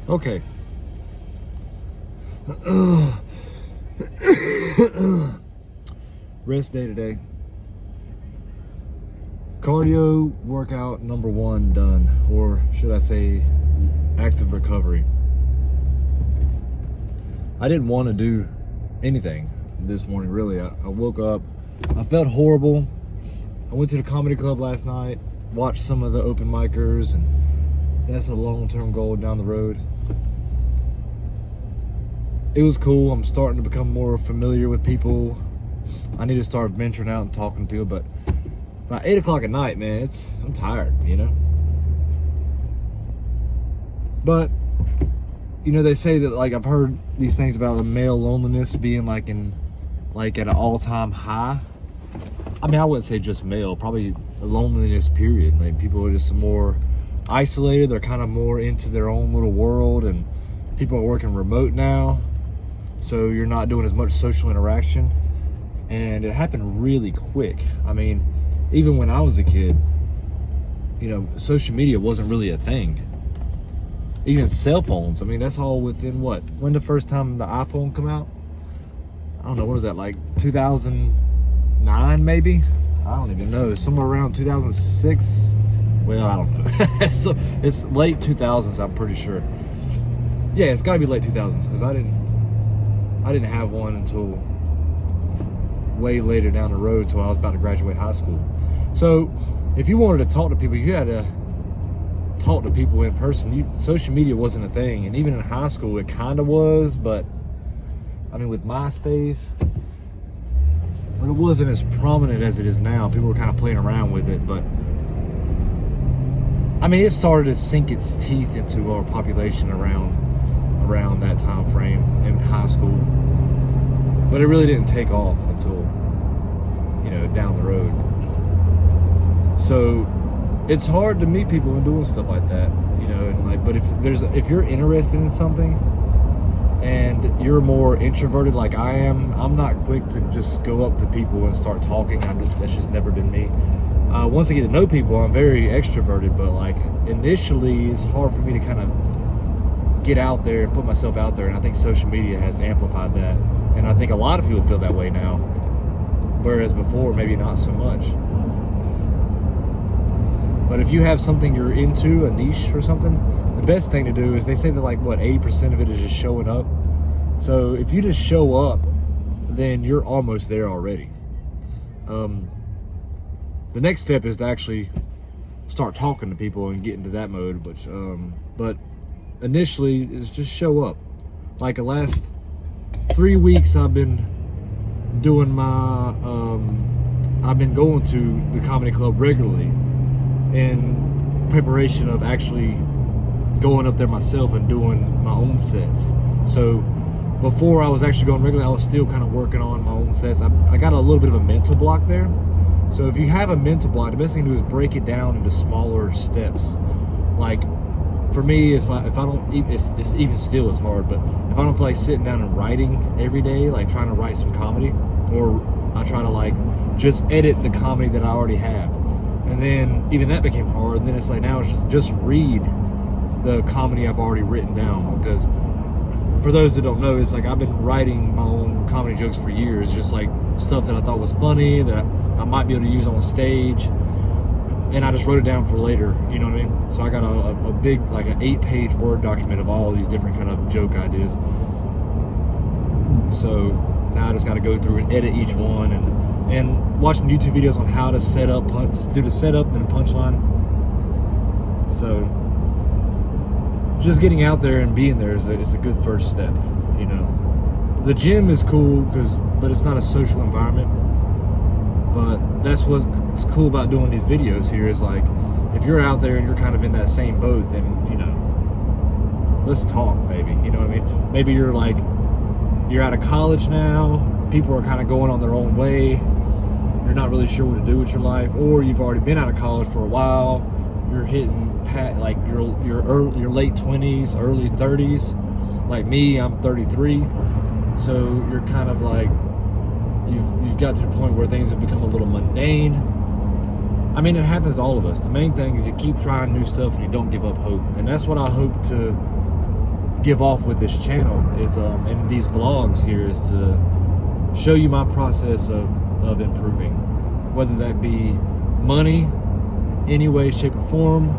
Okay. Rest day today. Cardio workout number 1 done, or should I say active recovery. I didn't want to do anything this morning, really. I woke up, I felt horrible. I went to the comedy club last night, watched some of the open micers, and that's a long-term goal down the road. It was cool. I'm starting to become more familiar with people. I need to start venturing out and talking to people, but by 8 o'clock at night, man, I'm tired, you know? But, you know, they say that, like, I've heard these things about the male loneliness being at an all-time high. I mean, I wouldn't say just male, probably a loneliness period. Like, people are just more isolated. They're kind of more into their own little world, and people are working remote now, so you're not doing as much social interaction. And it happened really quick. I mean, even when I was a kid, you know, social media wasn't really a thing. Even cell phones, I mean, that's all within what? When the first time the iPhone come out? I don't know, what was that, like 2009 maybe? I don't even know, somewhere around 2006? Well, I don't know. So it's late 2000s, I'm pretty sure. Yeah, it's gotta be late 2000s, because I didn't have one until way later down the road, until I was about to graduate high school. So if you wanted to talk to people, you had to talk to people in person. Social media wasn't a thing, and even in high school it kind of was, but I mean, with MySpace, it wasn't as prominent as it is now. People were kind of playing around with it, but I mean, it started to sink its teeth into our population around that time frame in high school, but it really didn't take off until, you know, down the road. So it's hard to meet people and doing stuff like that, you know. And like, but if you're interested in something and you're more introverted like I am, I'm not quick to just go up to people and start talking. That's just never been me. Once I get to know people, I'm very extroverted, but like initially it's hard for me to kind of get out there and put myself out there, and I think social media has amplified that, and I think a lot of people feel that way now, whereas before maybe not so much. But if you have something you're into, a niche or something, the best thing to do is, they say that like what, 80% of it is just showing up. So if you just show up, then you're almost there already. The next step is to actually start talking to people and get into that mode, but initially is just show up. Like the last 3 weeks I've been doing I've been going to the comedy club regularly in preparation of actually going up there myself and doing my own sets. So before I was actually going regularly, I was still kind of working on my own sets. I got a little bit of a mental block there. So if you have a mental block, the best thing to do is break it down into smaller steps. Like for me, if I don't, it's even still is hard, but if I don't feel like sitting down and writing every day, like trying to write some comedy, or I try to like just edit the comedy that I already have. And then even that became hard. And then it's like, now it's just read the comedy I've already written down, because for those that don't know, it's like I've been writing my own comedy jokes for years, just like stuff that I thought was funny that I might be able to use on stage, and I just wrote it down for later, you know what I mean? So I got a big, like an 8-page Word document of all these different kind of joke ideas. So now I just got to go through and edit each one, and watching YouTube videos on how to set up, do the setup and the punchline. So just getting out there and being there is a good first step, you know. The gym is cool, but it's not a social environment. But that's what's cool about doing these videos here, is like, if you're out there and you're kind of in that same boat, then, you know, let's talk, baby. You know what I mean? Maybe you're out of college now, people are kind of going on their own way, you're not really sure what to do with your life, or you've already been out of college for a while, you're hitting like your late 20s, early 30s. Like me, I'm 33, so you're kind of like, you've got to the point where things have become a little mundane. I mean, it happens to all of us. The main thing is you keep trying new stuff and you don't give up hope, and that's what I hope to give off with this channel is and these vlogs here is to show you my process of improving, whether that be money, any way, shape, or form.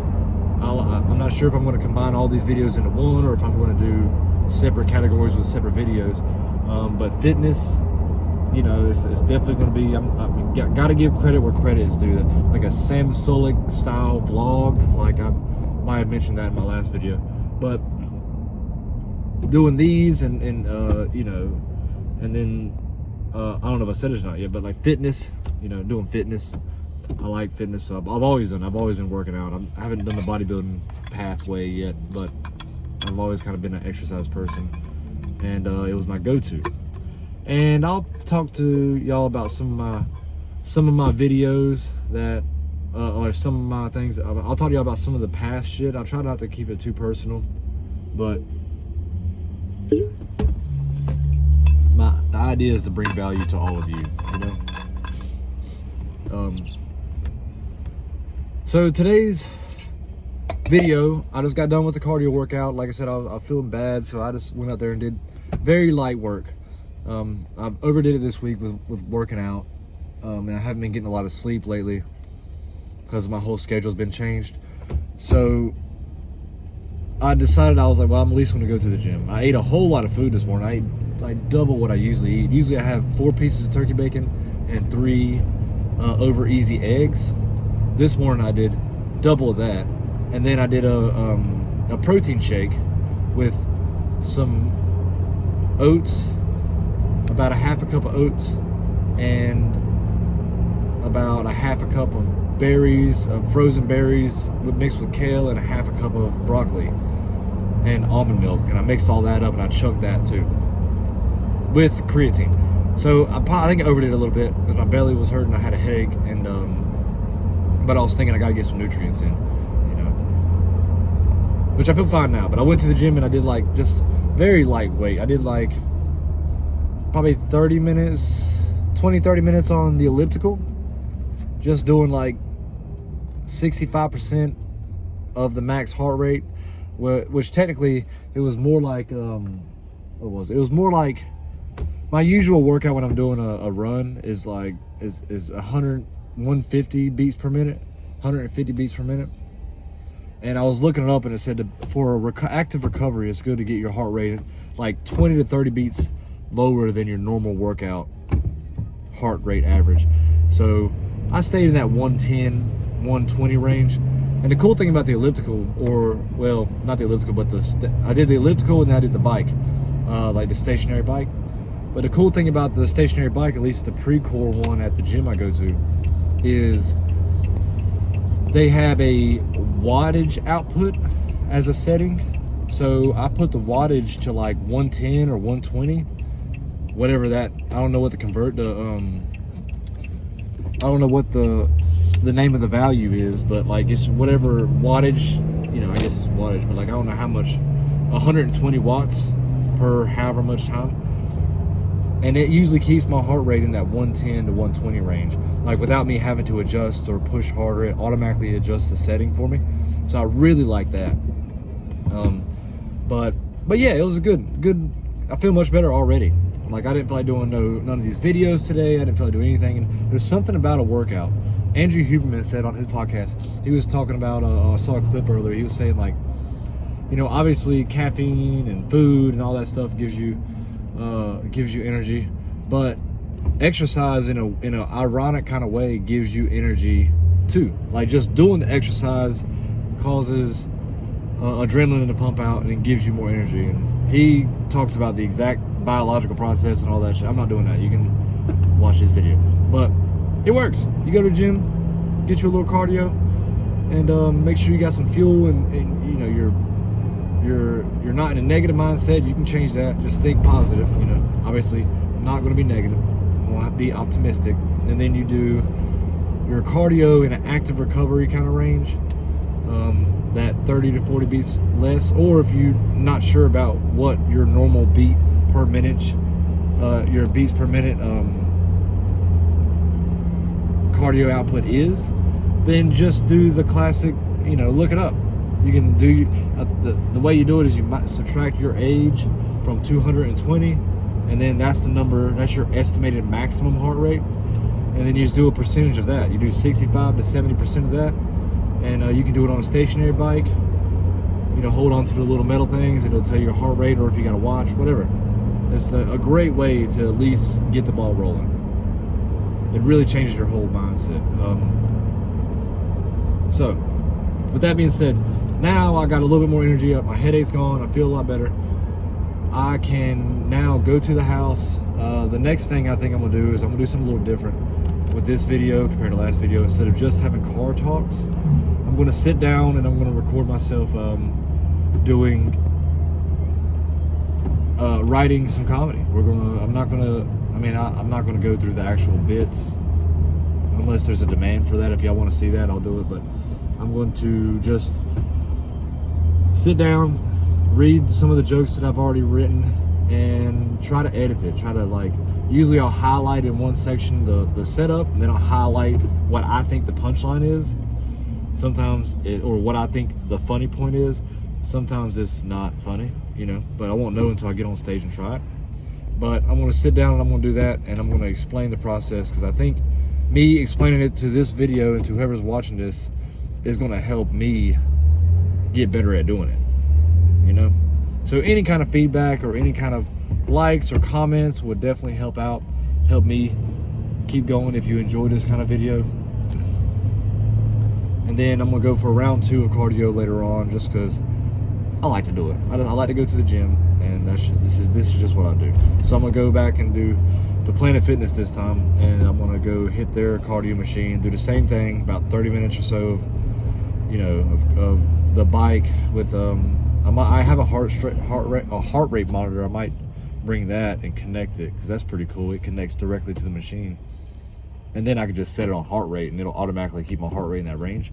I'm not sure if I'm going to combine all these videos into one or if I'm going to do separate categories with separate videos. But fitness, you know, it's definitely going to be. Got to give credit where credit is due. Like a Sam Sulek style vlog, like I might have mentioned that in my last video. But doing these and you know, and then I don't know if I said it or not yet, but like fitness, you know, doing fitness. I like fitness. I've always been working out. I haven't done the bodybuilding pathway yet, but I've always kind of been an exercise person, and it was my go-to. And I'll talk to y'all about some of my videos that or some of my things. I'll talk to y'all about some of the past shit. I'll try not to keep it too personal, but the idea is to bring value to all of you, you know. So today's video, I just got done with the cardio workout. Like I said, I was feeling bad, so I just went out there and did very light work. I've overdid it this week with working out, and I haven't been getting a lot of sleep lately because my whole schedule's been changed. So I decided, I was like, well, I'm at least going to go to the gym. I ate a whole lot of food this morning. I ate like double what I usually eat. Usually I have 4 pieces of turkey bacon and 3 over easy eggs. This morning I did double of that, and then I did a protein shake with some oats, about a half a cup of oats, and about a half a cup of berries, frozen berries mixed with kale, and a half a cup of broccoli and almond milk. And I mixed all that up and I chugged that too with creatine. So I think I overdid it a little bit because my belly was hurting. I had a headache, and but I was thinking I gotta get some nutrients in, you know, which I feel fine now. But I went to the gym and I did like just very lightweight. I did like probably 30 minutes on the elliptical, just doing like 65% of the max heart rate, which technically it was more like what was it? It was more like my usual workout when I'm doing a run is 150 beats per minute, 150 beats per minute. And I was looking it up, and it said for active recovery, it's good to get your heart rate like 20 to 30 beats lower than your normal workout heart rate average. So I stayed in that 110, 120 range. And the cool thing about the elliptical, or well, not the elliptical, but I did the elliptical and then I did the bike, like the stationary bike. But the cool thing about the stationary bike, at least the Precor one at the gym I go to, is they have a wattage output as a setting. So I put the wattage to like 110 or 120, whatever that, I don't know what the convert to, I don't know what the name of the value is, but like it's whatever wattage, you know, I guess it's wattage, but like I don't know how much, 120 watts per however much time. And it usually keeps my heart rate in that 110 to 120 range, like without me having to adjust or push harder. It automatically adjusts the setting for me. So I really like that. But yeah, it was a good. I feel much better already. Like I didn't feel like doing none of these videos today. I didn't feel like doing anything. And there's something about a workout. Andrew Huberman said on his podcast, he was talking about, I saw a clip earlier. He was saying like, you know, obviously caffeine and food and all that stuff gives you energy, but exercise in an ironic kind of way gives you energy too. Like just doing the exercise causes adrenaline to pump out and it gives you more energy. And he talks about the exact biological process and all that shit. I'm not doing that. You can watch his video, but it works. You go to the gym, get you a little cardio, and make sure you got some fuel, and you know you're not in a negative mindset. You can change that. Just think positive. You know, obviously not going to be negative. You want to be optimistic, and then you do your cardio in an active recovery kind of range, that 30 to 40 beats less. Or if you're not sure about what your normal beat per minute, your beats per minute cardio output is, then just do the classic, you know, look it up. You can do the way you do it is you might subtract your age from 220, and then that's the number. That's your estimated maximum heart rate, and then you just do a percentage of that. You do 65 to 70% of that, and you can do it on a stationary bike. You know, hold on to the little metal things, and it'll tell you your heart rate, or if you got a watch, whatever. It's a great way to at least get the ball rolling. It really changes your whole mindset. So, with that being said, now I got a little bit more energy up. My headache's gone. I feel a lot better. I can now go to the house. The next thing I think I'm gonna do is I'm gonna do something a little different with this video compared to last video. Instead of just having car talks, I'm gonna sit down and I'm gonna record myself doing writing some comedy. I'm not gonna go through the actual bits unless there's a demand for that. If y'all want to see that, I'll do it, but I'm going to just sit down, read some of the jokes that I've already written, and try to edit it. Usually I'll highlight in one section the setup, and then I'll highlight what I think the punchline is. Sometimes or what I think the funny point is. Sometimes it's not funny, you know, but I won't know until I get on stage and try it. But I'm gonna sit down and I'm gonna do that, and I'm gonna explain the process, because I think me explaining it to this video and to whoever's watching this is gonna help me get better at doing it, you know? So any kind of feedback or any kind of likes or comments would definitely help me keep going if you enjoy this kind of video. And then I'm gonna go for round 2 of cardio later on, just because I like to do it. I like to go to the gym, and this is just what I do. So I'm gonna go back and do the Planet Fitness this time, and I'm gonna go hit their cardio machine, do the same thing, about 30 minutes or so of, you know, of the bike with I have a heart rate monitor. I might bring that and connect it, because that's pretty cool. It connects directly to the machine, and then I can just set it on heart rate, and it'll automatically keep my heart rate in that range.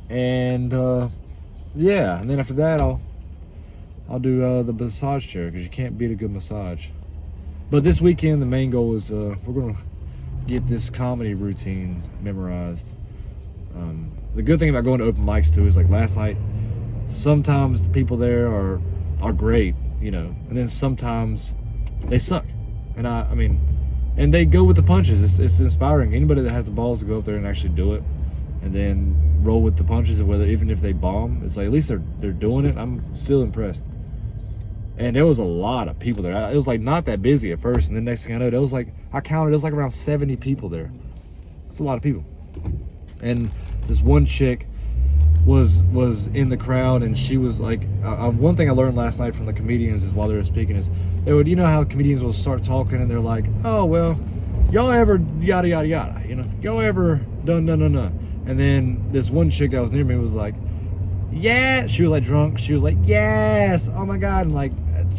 And yeah, and then after that I'll do the massage chair, because you can't beat a good massage. But this weekend the main goal is we're gonna get this comedy routine memorized. The good thing about going to open mics too is, like last night, sometimes the people there are great, you know, and then sometimes they suck. And I mean, and they go with the punches. It's inspiring. Anybody that has the balls to go up there and actually do it, and then roll with the punches, and even if they bomb, it's like at least they're doing it. I'm still impressed. And there was a lot of people there. It was like not that busy at first, and then next thing I know, there was like, I counted, it was like around 70 people there. That's a lot of people. And this one chick was in the crowd, and she was like, one thing I learned last night from the comedians is, while they were speaking, is they would, you know how comedians will start talking and they're like, oh well, y'all ever yada yada yada, you know, y'all ever done. And then this one chick that was near me was like, yeah, she was like drunk, she was like, yes, oh my god, and like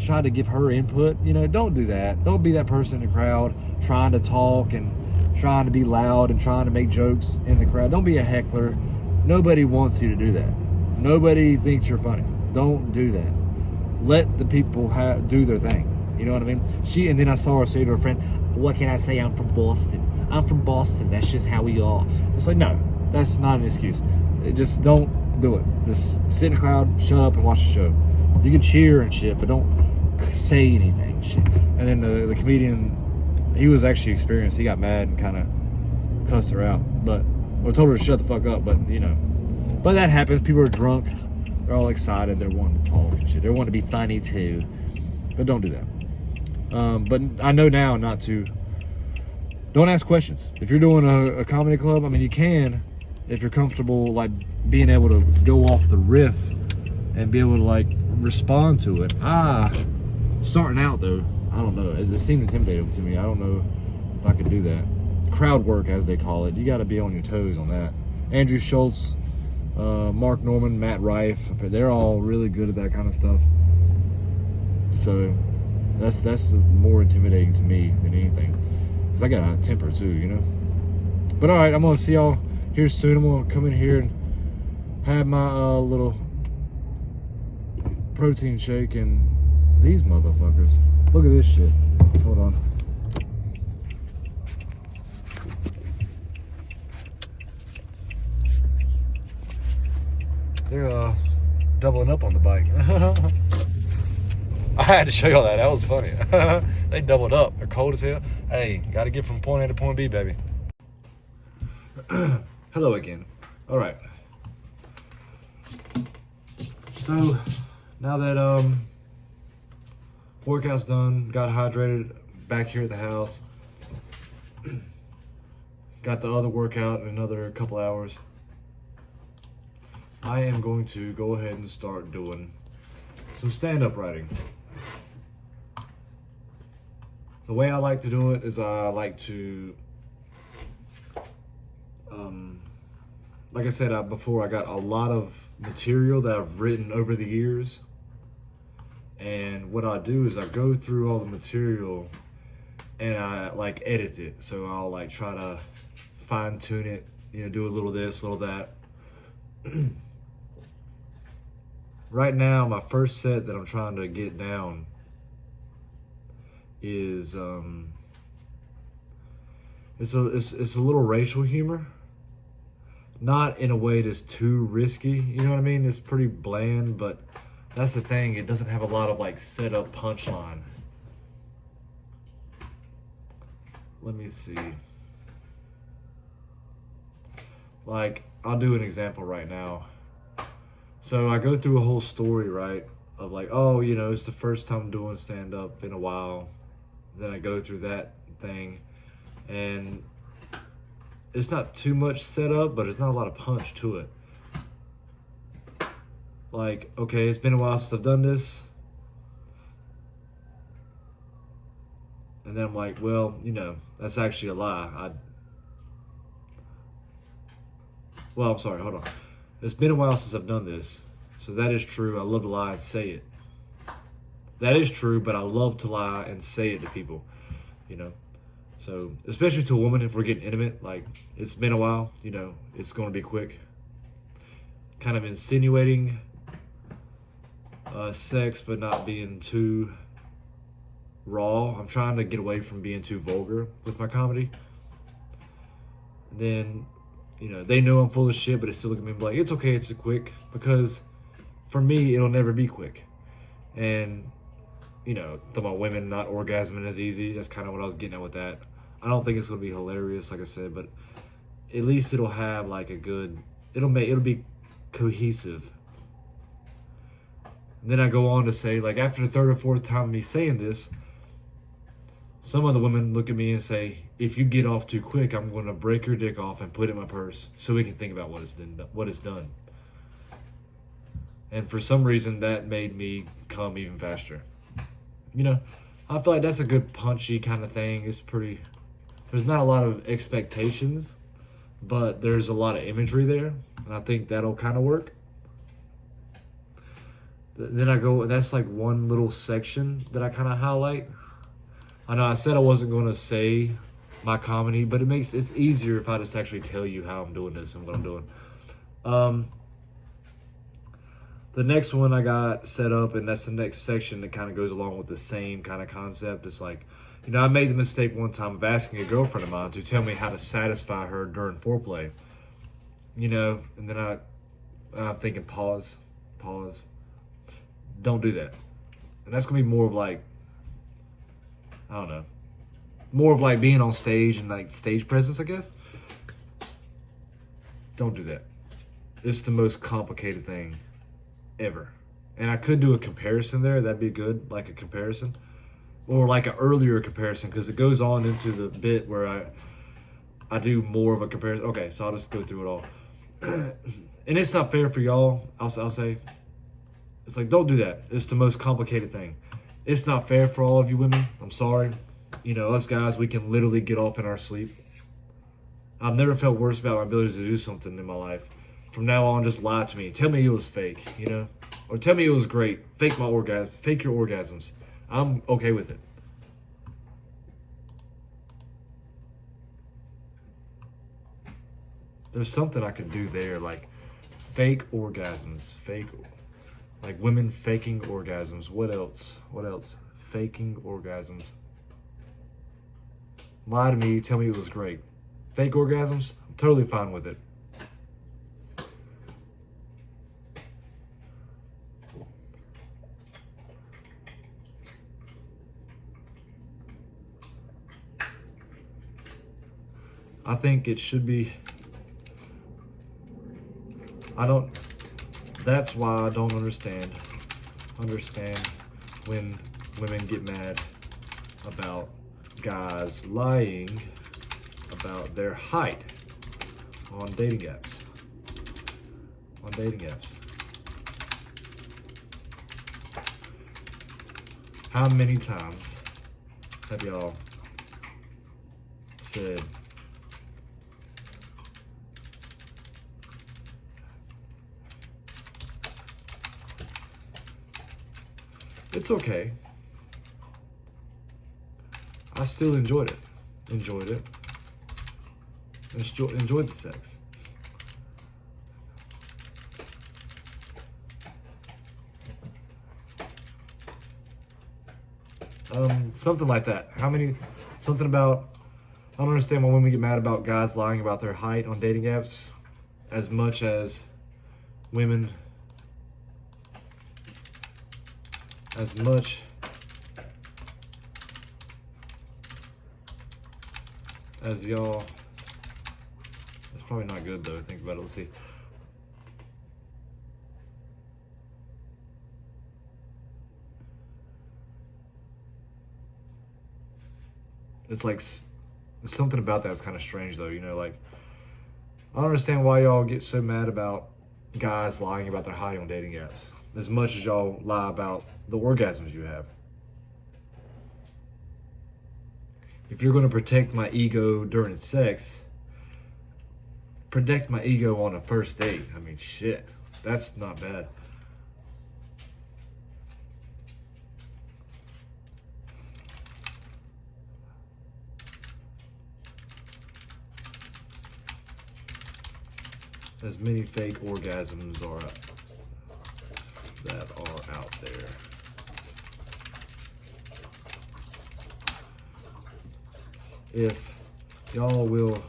tried to give her input. You know, don't do that. Don't be that person in the crowd trying to talk and trying to be loud and trying to make jokes in the crowd. Don't be a heckler. Nobody wants you to do that. Nobody thinks you're funny. Don't do that. Let the people do their thing. You know what I mean? And then I saw her say to her friend, what can I say? I'm from Boston. I'm from Boston. That's just how we are. It's like, no, that's not an excuse. Just don't do it. Just sit in the crowd, shut up, and watch the show. You can cheer and shit, but don't say anything. Shit. And then the comedian, he was actually experienced. He got mad and kind of cussed her out, or told her to shut the fuck up. But you know, but that happens. People are drunk. They're all excited. They're wanting to talk and shit. They want to be funny too. But don't do that. But I know now not to. Don't ask questions. If you're doing a comedy club, I mean, you can, if you're comfortable, like being able to go off the riff and be able to like respond to it. Starting out though, I don't know. It seemed intimidating to me. I don't know if I could do that. Crowd work, as they call it. You got to be on your toes on that. Andrew Schultz, Mark Norman, Matt Rife, they're all really good at that kind of stuff. So that's more intimidating to me than anything. Cause I got a temper too, you know. But all right, I'm gonna see y'all here soon. I'm gonna come in here and have my little protein shake, and these motherfuckers. Look at this shit. Hold on. They're doubling up on the bike. I had to show y'all that. That was funny. They doubled up. They're cold as hell. Hey, got to get from point A to point B, baby. Hello again. All right. So now that workout's done, got hydrated, back here at the house. Got the other workout in another couple hours. I am going to go ahead and start doing some stand-up writing. The way I like to do it is I like to, like I said before, I got a lot of material that I've written over the years. And what I do is I go through all the material and I like edit it. So I'll like try to fine tune it, you know, do a little this, a little that. Right now, my first set that I'm trying to get down is it's a little racial humor, not in a way that's too risky. You know what I mean? It's pretty bland, but that's the thing. It doesn't have a lot of like set up punchline. Let me see. Like, I'll do an example right now. So I go through a whole story, right? Of like, oh, you know, it's the first time doing stand-up in a while. Then I go through that thing. And it's not too much setup, but there's not a lot of punch to it. Like, okay, it's been a while since I've done this. And then I'm like, well, you know, that's actually a lie. Well, I'm sorry, hold on. It's been a while since I've done this. So that is true. I love to lie and say it. That is true, but I love to lie and say it to people, you know. So, especially to a woman, if we're getting intimate, like, it's been a while, you know, it's going to be quick. Kind of insinuating sex, but not being too raw. I'm trying to get away from being too vulgar with my comedy. And then, you know, they know I'm full of shit, but it's still looking at me like, it's okay, it's quick, because for me, it'll never be quick. And, you know, talking about women not orgasming as easy, that's kind of what I was getting at with that. I don't think it's going to be hilarious, like I said, but at least it'll have like a good, it'll be cohesive. And then I go on to say, like, after the third or fourth time of me saying this, some of the women look at me and say, if you get off too quick, I'm going to break your dick off and put it in my purse so we can think about what it's done. And for some reason, that made me come even faster. You know, I feel like that's a good punchy kind of thing. It's pretty, there's not a lot of expectations, but there's a lot of imagery there. And I think that'll kind of work. Then I go, that's like one little section that I kind of highlight. I know I said I wasn't going to say my comedy, but it's easier if I just actually tell you how I'm doing this and what I'm doing. The next one I got set up, and that's the next section that kind of goes along with the same kind of concept. It's like, you know, I made the mistake one time of asking a girlfriend of mine to tell me how to satisfy her during foreplay. You know, and then I'm thinking, pause. Don't do that. And that's going to be more of like, I don't know, more of like being on stage and like stage presence, I guess. Don't do that. It's the most complicated thing ever. And I could do a comparison there. That'd be good, like a comparison. Or like an earlier comparison, because it goes on into the bit where I do more of a comparison. Okay, so I'll just go through it all. And it's not fair for y'all, I'll say. It's like, don't do that. It's the most complicated thing. It's not fair for all of you women. I'm sorry. You know, us guys, we can literally get off in our sleep. I've never felt worse about my ability to do something in my life. From now on, just lie to me. Tell me it was fake, you know? Or tell me it was great. Fake my orgasms. Fake your orgasms. I'm okay with it. There's something I could do there, like fake orgasms. Like women faking orgasms. What else? Faking orgasms. Lie to me, tell me it was great. Fake orgasms, I'm totally fine with it. I think it should be. That's why I don't understand when women get mad about guys lying about their height on dating apps. How many times have y'all said, it's okay, I still enjoyed it. Enjoyed the sex. Something like that. Something about, I don't understand why women get mad about guys lying about their height on dating apps as much as women, as much as y'all. It's probably not good though, think about it, let's see. It's like, something about that's kind of strange though, you know, like, I don't understand why y'all get so mad about guys lying about their height on dating apps as much as y'all lie about the orgasms you have. If you're going to protect my ego during sex, protect my ego on a first date. I mean, shit, that's not bad. As many fake orgasms that are out there. If y'all will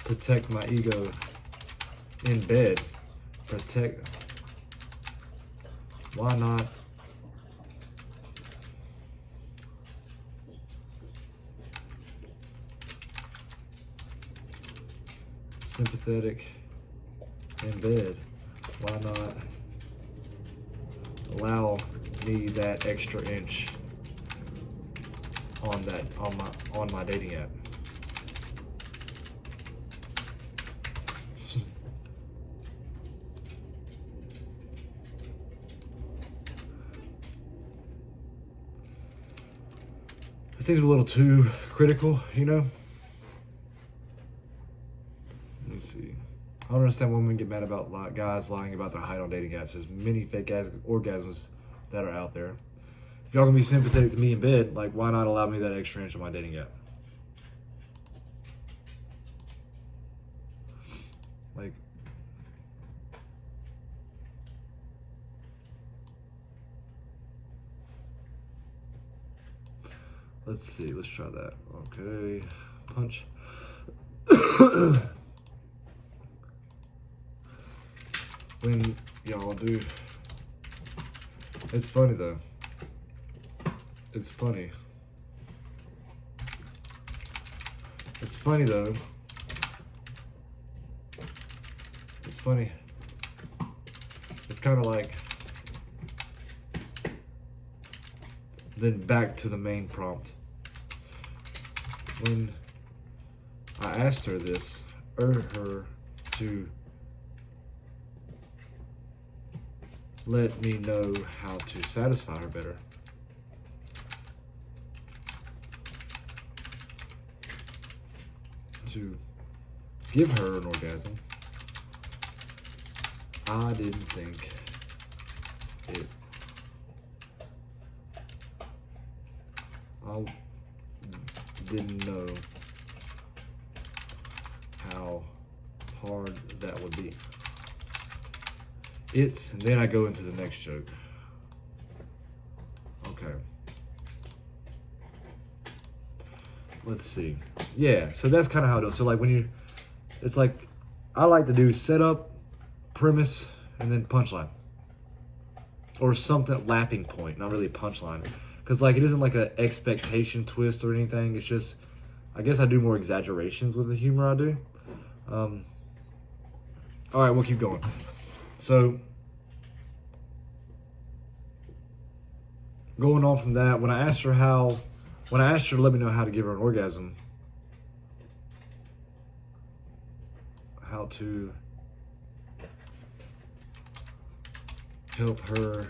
protect my ego in bed, why not sympathetic in bed? Why not allow me that extra inch on my dating app? It seems a little too critical, you know? Let me see. I don't understand when women get mad about guys lying about their height on dating apps. There's many fake orgasms that are out there. If y'all gonna be sympathetic to me in bed, like, why not allow me that extra inch on my dating app? Like, let's see, let's try that. Okay, punch. When y'all do, it's funny though. It's funny. It's funny though. It's funny. It's kind of like, then back to the main prompt. When I asked her this, her to let me know how to satisfy her better. To give her an orgasm. I didn't think it. I didn't know how hard that would be. And then I go into the next joke. Okay. Let's see. Yeah, so that's kind of how it is. So like it's like, I like to do setup, premise, and then punchline. Or something, laughing point, not really punchline. Because like, it isn't like an expectation twist or anything. It's just, I guess I do more exaggerations with the humor I do. All right, we'll keep going. So, going on from that, when I asked her to let me know how to give her an orgasm, how to help her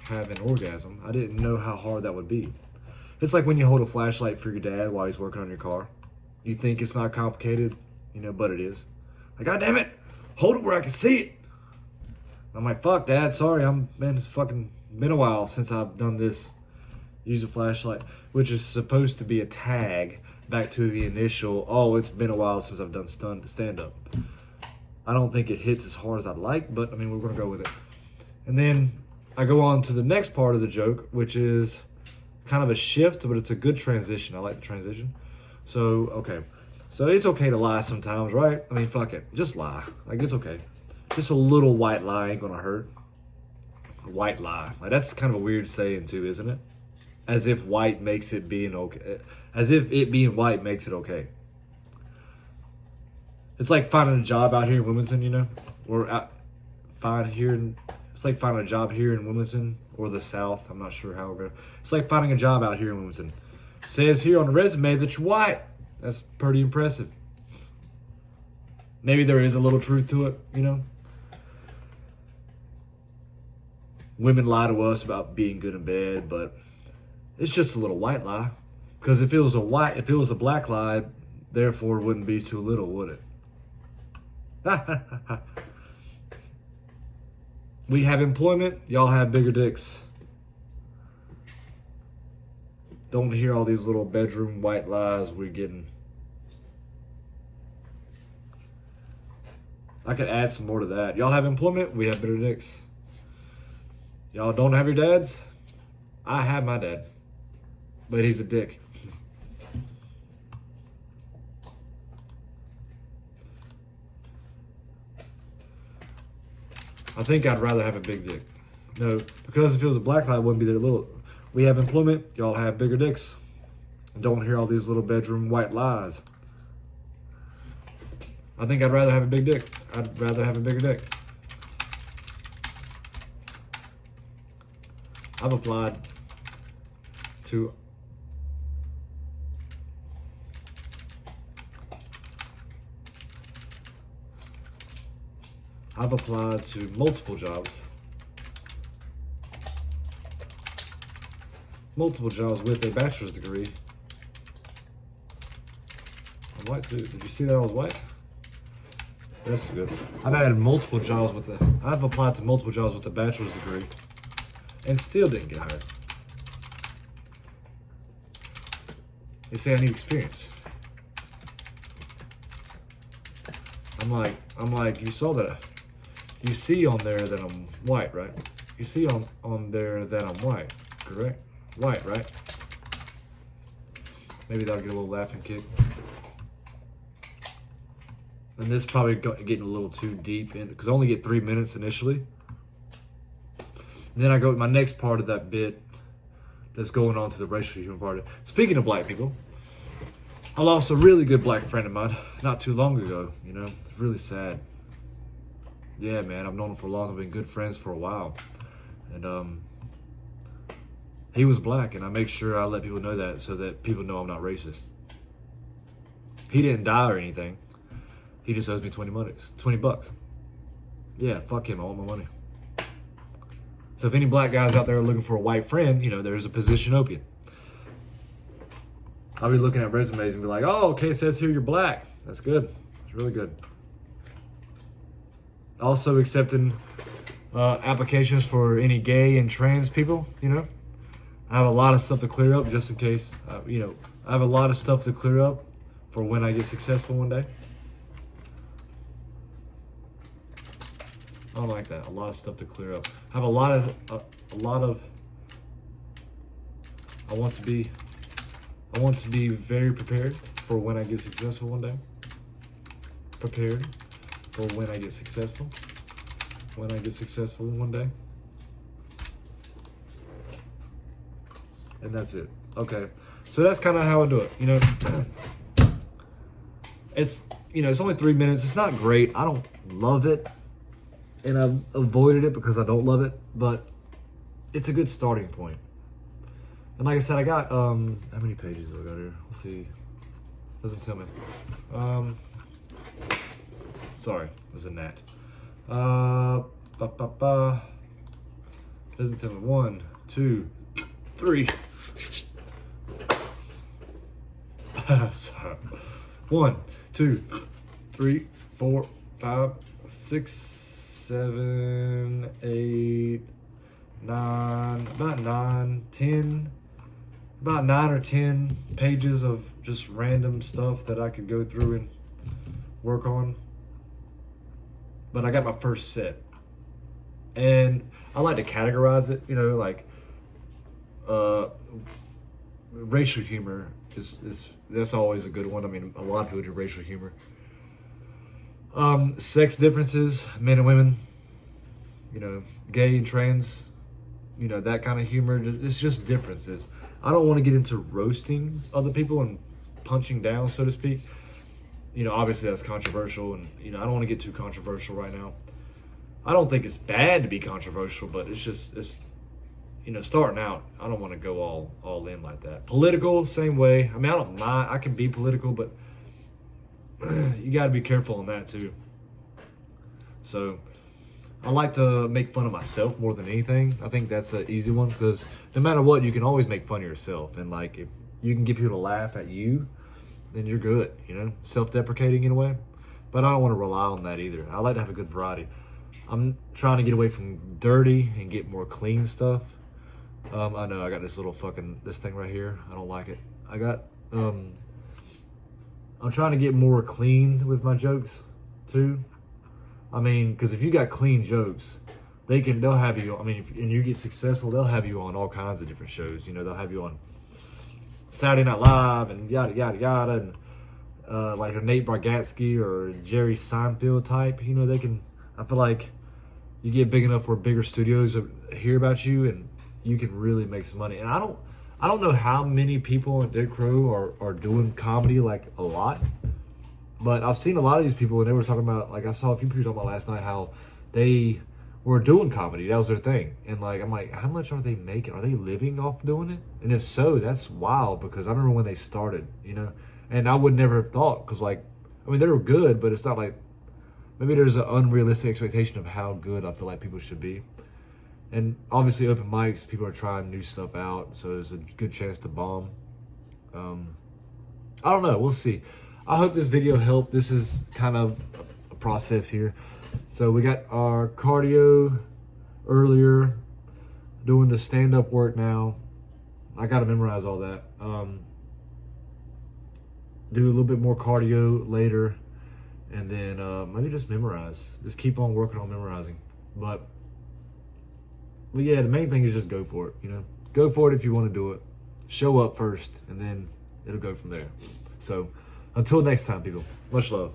have an orgasm, I didn't know how hard that would be. It's like when you hold a flashlight for your dad while he's working on your car. You think it's not complicated, but it is. Like, God damn it, hold it where I can see it. I'm like, fuck, Dad, sorry, it's fucking been a while since I've done this. Use a flashlight, which is supposed to be a tag back to the initial, oh, it's been a while since I've done stand-up. I don't think it hits as hard as I'd like, but, we're going to go with it. And then I go on to the next part of the joke, which is kind of a shift, but it's a good transition. I like the transition. So, okay. So it's okay to lie sometimes, right? Fuck it. Just lie. Like, it's okay. Just a little white lie ain't gonna hurt. A white lie. Like, that's kind of a weird saying too, isn't it? As if white makes it being okay. As if it being white makes it okay. It's like finding a job out here in Wilmington, or it's like finding a job here in Wilmington or the South. I'm not sure how we're going. It's like finding a job out here in Wilmington. It says here on the resume that you're white. That's pretty impressive. Maybe there is a little truth to it, Women lie to us about being good in bed, but it's just a little white lie. Because if it was a black lie, therefore it wouldn't be too little, would it? We have employment, y'all have bigger dicks. Don't hear all these little bedroom white lies we're getting. I could add some more to that. Y'all have employment, we have bigger dicks. Y'all don't have your dads? I have my dad, but he's a dick. I think I'd rather have a big dick. No, because if it was a black lie, it wouldn't be that little. We have employment, y'all have bigger dicks. And don't hear all these little bedroom white lies. I think I'd rather have a big dick. I'd rather have a bigger dick. I've applied to multiple jobs. Multiple jobs with a bachelor's degree. I'm white too. Did you see that I was white? That's good. I've applied to multiple jobs with a bachelor's degree and still didn't get hired. They say I need experience. I'm like, you saw that. You see on there that I'm white, right? You see on there that I'm white, correct? White, right? Maybe that'll get a little laughing kick. And this probably getting a little too deep in, because I only get 3 minutes initially. And then I go with my next part of that bit that's going on to the racial humor part. Speaking of black people, I lost a really good black friend of mine not too long ago, It's really sad. Yeah, man, I've known him for a long time. We've been good friends for a while. And he was black, and I make sure I let people know that so that people know I'm not racist. He didn't die or anything. He just owes me $20. Yeah, fuck him, I want my money. So if any black guys out there are looking for a white friend, there's a position open. I'll be looking at resumes and be like, oh, okay, it says here you're black. That's good. It's really good. Also accepting applications for any gay and trans people, I have a lot of stuff to clear up just in case, I have a lot of stuff to clear up for when I get successful one day. I don't like that. A lot of stuff to clear up. I have a lot of, I want to be very prepared for when I get successful one day. Prepared for when I get successful. When I get successful one day. And that's it. Okay. So that's kind of how I do it. It's, it's only 3 minutes. It's not great. I don't love it. And I've avoided it because I don't love it, but it's a good starting point. And like I said, I got, how many pages do I got here? Let's see. Doesn't tell me. Sorry, there's a gnat. Doesn't tell me. 1, 2, 3. Sorry. 1, 2, 3, 4, 5, 6, 7, 8, 9, about 9, 10, about 9 or 10 pages of just random stuff that I could go through and work on. But I got my first set. And I like to categorize it, like racial humor is that's always a good one. I mean, a lot of people do racial humor. Sex differences, men and women, gay and trans, that kind of humor. It's just differences. I don't want to get into roasting other people and punching down, so to speak. Obviously that's controversial, and I don't want to get too controversial right now. I don't think it's bad to be controversial, but it's starting out, I don't want to go all in like that. Political, same way. I mean, I don't mind. I can be political, but you got to be careful on that too. So I like to make fun of myself more than anything. I think that's an easy one because no matter what, you can always make fun of yourself. And like, if you can get people to laugh at you, then you're good, self-deprecating in a way. But I don't want to rely on that either. I like to have a good variety. I'm trying to get away from dirty and get more clean stuff. I know I got this little this thing right here. I don't like it. I'm trying to get more clean with my jokes too. I mean, because if you got clean jokes, they'll have you. I mean, and you get successful, they'll have you on all kinds of different shows. They'll have you on Saturday Night Live and yada yada yada, and like a Nate Bargatze or Jerry Seinfeld type. They can. I feel like you get big enough where bigger studios hear about you, and you can really make some money. And I don't know how many people at Dead Crow are doing comedy like a lot. But I've seen a lot of these people, and they were talking about, like I saw a few people talking about last night how they were doing comedy. That was their thing. And like, I'm like, how much are they making? Are they living off doing it? And if so, that's wild, because I remember when they started, and I would never have thought, because like, I mean, they were good, but it's not like, maybe there's an unrealistic expectation of how good I feel like people should be. And obviously open mics, people are trying new stuff out, so there's a good chance to bomb. I don't know, we'll see. I hope this video helped. This is kind of a process here. So we got our cardio earlier, doing the stand-up work now. I gotta memorize all that. Do a little bit more cardio later, and then maybe just memorize. Just keep on working on memorizing. But yeah, the main thing is just go for it, Go for it if you want to do it. Show up first, and then it'll go from there. So until next time, people, much love.